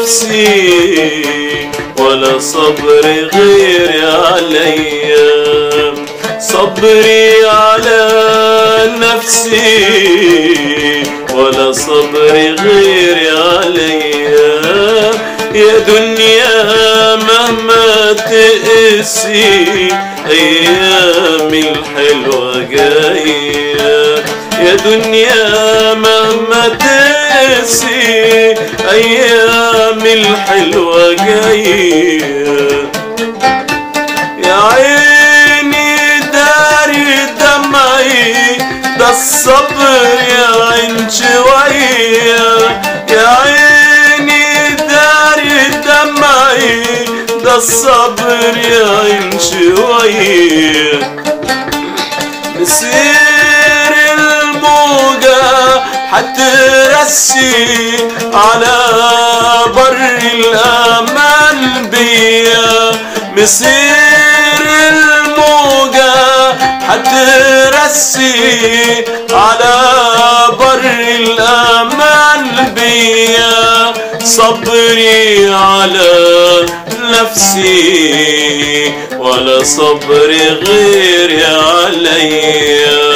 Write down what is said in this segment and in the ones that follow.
نفسي ولا صبر غيري عليا، صبري على نفسي ولا صبر غيري عليا. يا دنيا مهما تقسي أيامي الحلوة جاية، يا دنيا مهما تقسي أيامي الحلوة جاية. يا عيني داري دمعي ده الصبر يا عين شوية، يا عيني داري دمعي ده الصبر يا عين شوية. مسير الموجة حترسي على بر الأمان بيا، مسير الموجة حترسي على بر الأمان بيا. صبري على نفسي ولا صبر غيري عليا.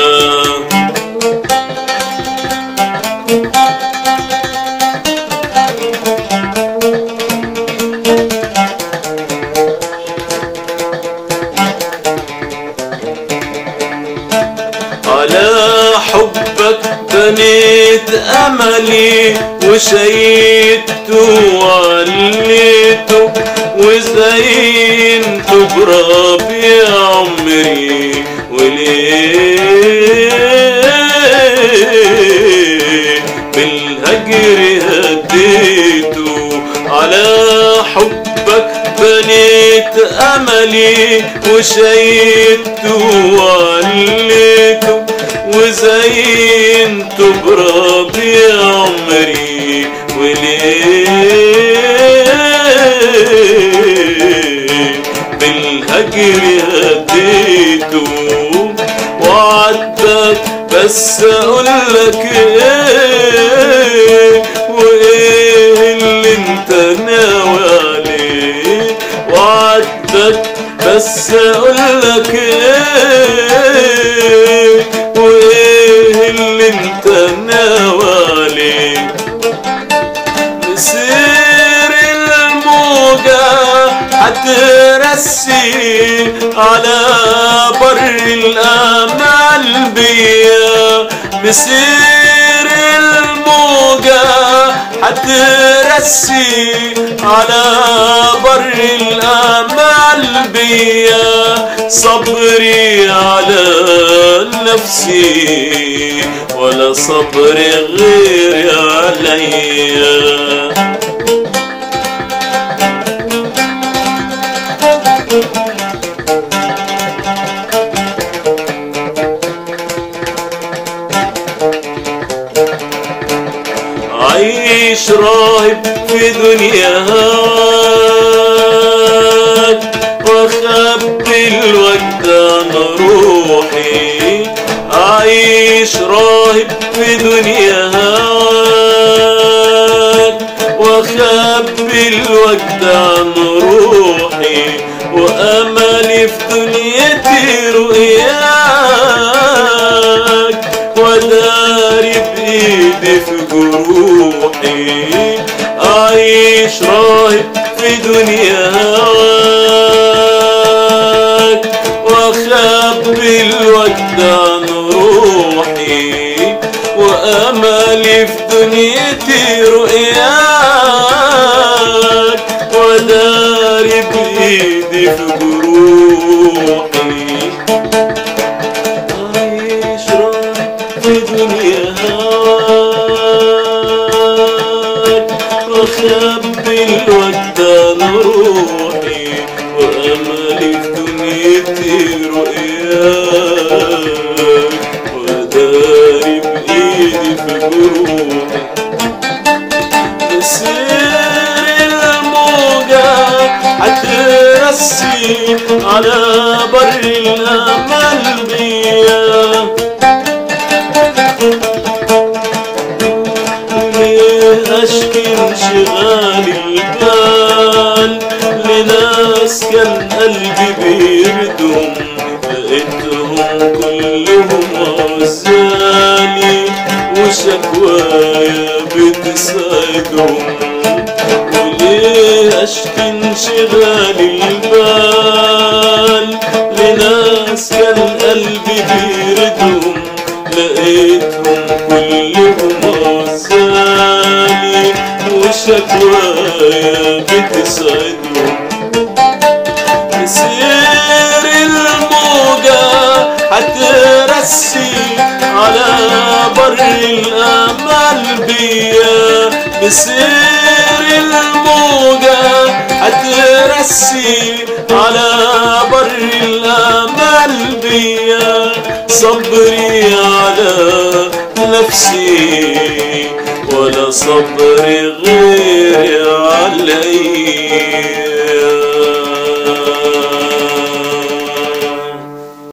على حبك بنيت أملي وشيدته وعليته وزينته بربيع عمري وليه بالهجر هديته. على حبك بنيت أملي وشيدته وعليته وزينته بربيع عمري وليه بالهجر هديته. وعدك بس اقولك ايه وايه اللي انت ناوي عليه، وعدك بس اقولك ايه وايه اللي انت ناوي عليه. مسير الموجة حترسي على بر الأمل بيا، مسير الموجة حترسي على بر الأمل بيا. صبري على نفسي ولا صبر غيري عليا. عيش راهب في دنيا هواك واخبي الوجد عن روحي، عيش راهب في دنيا هواك واخبي الوجد عن روحي. واملي في دنيتي رؤياك وداري بايدي في جروحي. اعيش راهب في دنيا هواك واخبي الوجد عن روحي. واملي في دنيتي رؤياك وداري بايدي في جروحي. اعيش راهب في دنيا هواك واخبي الوجد عن روحي. واملي في دنيتي رؤياك وداري بايدي في جروحي. مسير الموجة حترسي على بر الأمل بيا، ليه أشكي انشغالي لقيتهم كلهم عزالي وشكوايا بتسعدهم. وليه اشكي انشغال البال لناس كان قلبي بيردهم، لقيتهم كلهم عزالي وشكوايا بتسعدهم. مسير الموجة هترسي على بر الأمل بيا، مسير الموجة هترسي على بر الأمل بيا. صبري على نفسي ولا صبري غيري علي.